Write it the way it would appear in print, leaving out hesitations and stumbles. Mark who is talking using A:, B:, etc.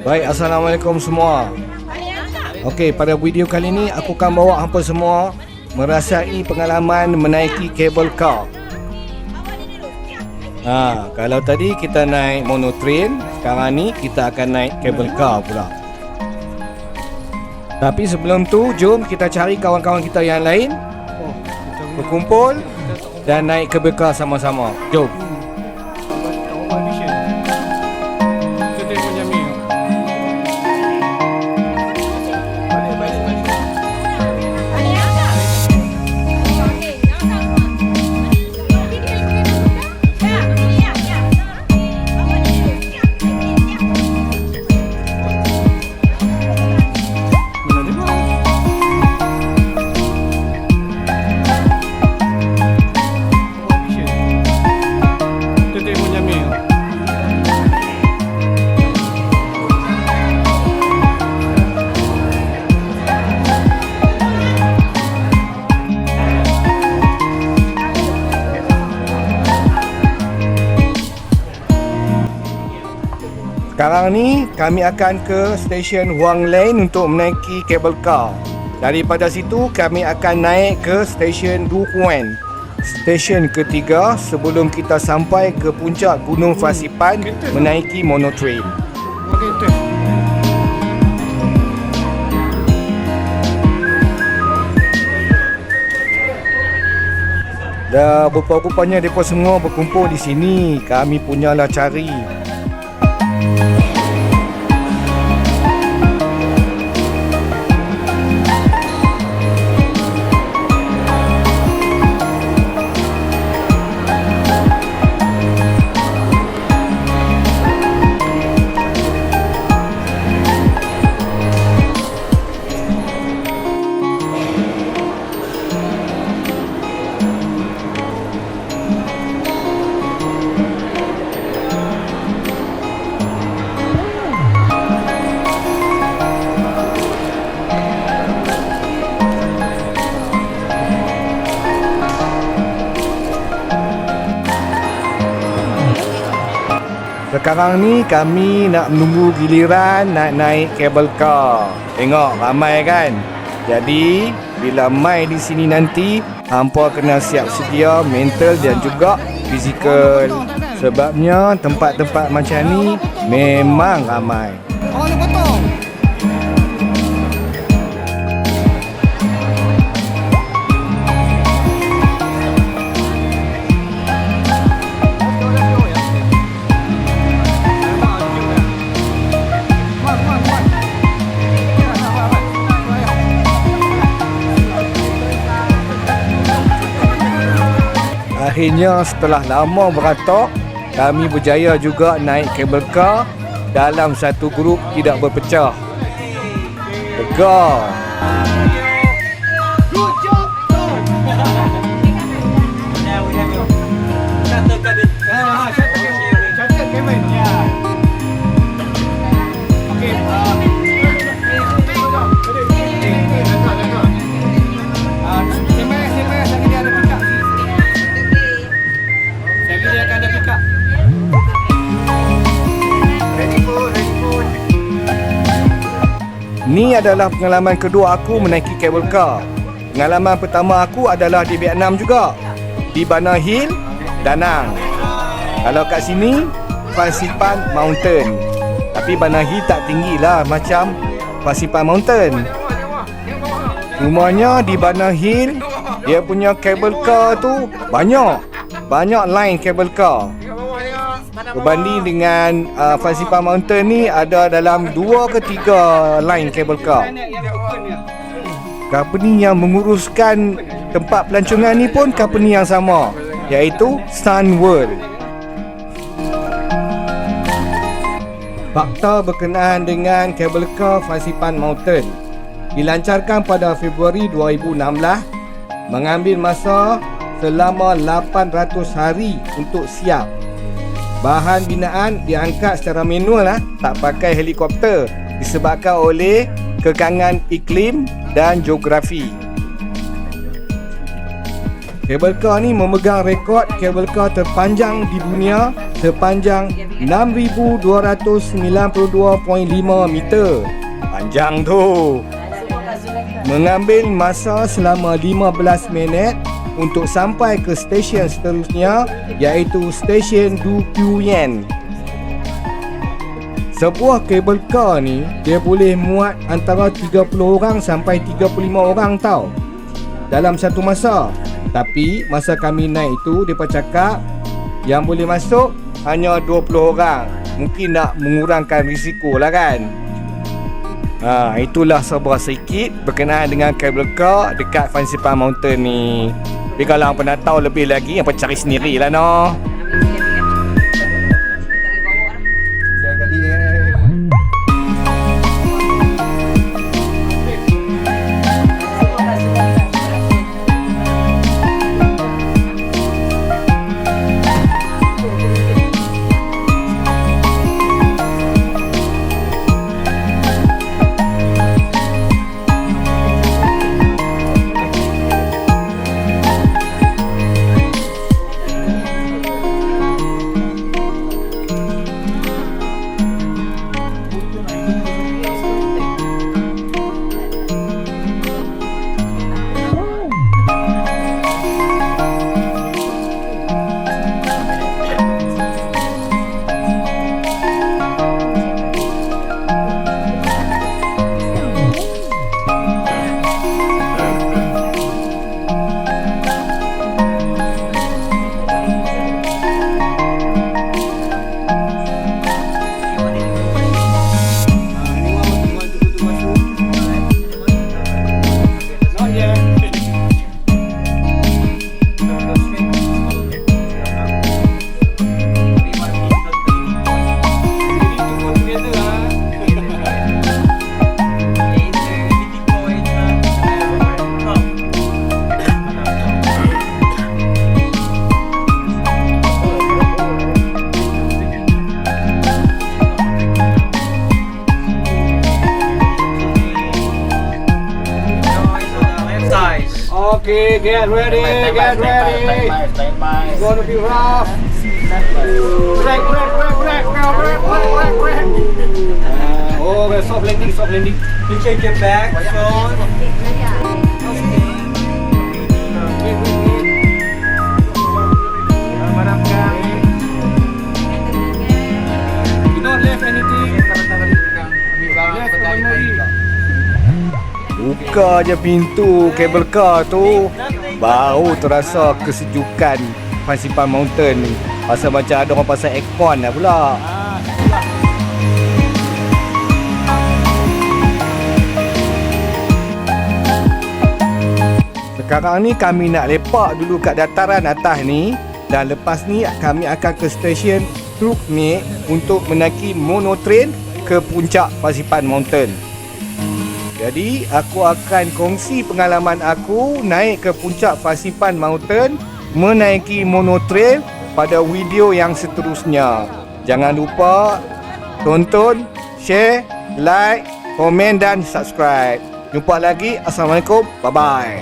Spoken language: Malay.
A: Baik, Assalamualaikum semua. Okey, pada video kali ini aku akan bawa hampa semua merasai pengalaman menaiki kabel car. Kalau tadi kita naik monotrain, sekarang ni kita akan naik kabel car pula. Tapi sebelum tu, jom kita cari kawan-kawan kita yang lain, berkumpul dan naik kabel car sama-sama. Jom. Sekarang ni kami akan ke stesen Huang Lane untuk menaiki kabel car. Daripada situ kami akan naik ke stesen Duhuan, stesen ketiga sebelum kita sampai ke puncak Gunung Fasipan menaiki monotrain. Dah rupa-rupanya mereka semua berkumpul di sini. Kami punyalah cari. Sekarang ni kami nak menunggu giliran nak naik kabel car. Tengok ramai kan? Jadi bila mai di sini nanti, hampa kena siap sedia mental dan juga fizikal. Sebabnya tempat-tempat macam ni memang ramai. Akhirnya setelah lama beratok, kami berjaya juga naik kabel car dalam satu grup tidak berpecah. Lega. Ni adalah pengalaman kedua aku menaiki kabel car. Pengalaman pertama aku adalah di Vietnam juga, di Bana Hill, Da Nang. Kalau kat sini, Fasipan Mountain. Tapi Bana Hill tak tinggi lah macam Fasipan Mountain. Rumahnya di Bana Hill, dia punya kabel car tu banyak line kabel car. Berbanding dengan Fasipan Mountain ni ada dalam 2 ke 3 line kabel car. Company yang menguruskan tempat pelancongan ni pun company yang sama, iaitu Sun World. Fakta berkenaan dengan kabel car Fasipan Mountain dilancarkan pada Februari 2016, mengambil masa selama 800 hari untuk siap. Bahan binaan diangkat secara manual tak pakai helikopter disebabkan oleh kekangan iklim dan geografi. Kabel car ni memegang rekod kabel car terpanjang di dunia sepanjang 6,292.5 meter. Panjang tu. Mengambil masa selama 15 minit untuk sampai ke stesen seterusnya, iaitu stesen Du Quoyen. Sebuah kabel car ni dia boleh muat antara 30 orang sampai 35 orang tau dalam satu masa. Tapi masa kami naik itu depa cakap yang boleh masuk hanya 20 orang. Mungkin nak mengurangkan risiko lah kan. Itulah sebuah sedikit berkenaan dengan kabel car dekat Fansipan Mountain ni. Tapi kalau hang pernah tahu lebih lagi, hang cari sendiri lah no. Okay, get ready, get ready. It's gonna be rough. Break. Oh, we're soft landing. You change your back. You don't left anything. Buka je pintu kabel car tu, baru terasa kesejukan Fansipan Mountain ni. Rasa macam ada orang pasang aircon lah pula. Sekarang ni kami nak lepak dulu kat dataran atas ni, dan lepas ni kami akan ke stesen Truk ni untuk menaiki monotrain ke puncak Fansipan Mountain. Jadi aku akan kongsi pengalaman aku naik ke puncak Fansipan Mountain menaiki monotrail pada video yang seterusnya. Jangan lupa tonton, share, like, komen dan subscribe. Jumpa lagi. Assalamualaikum. Bye bye.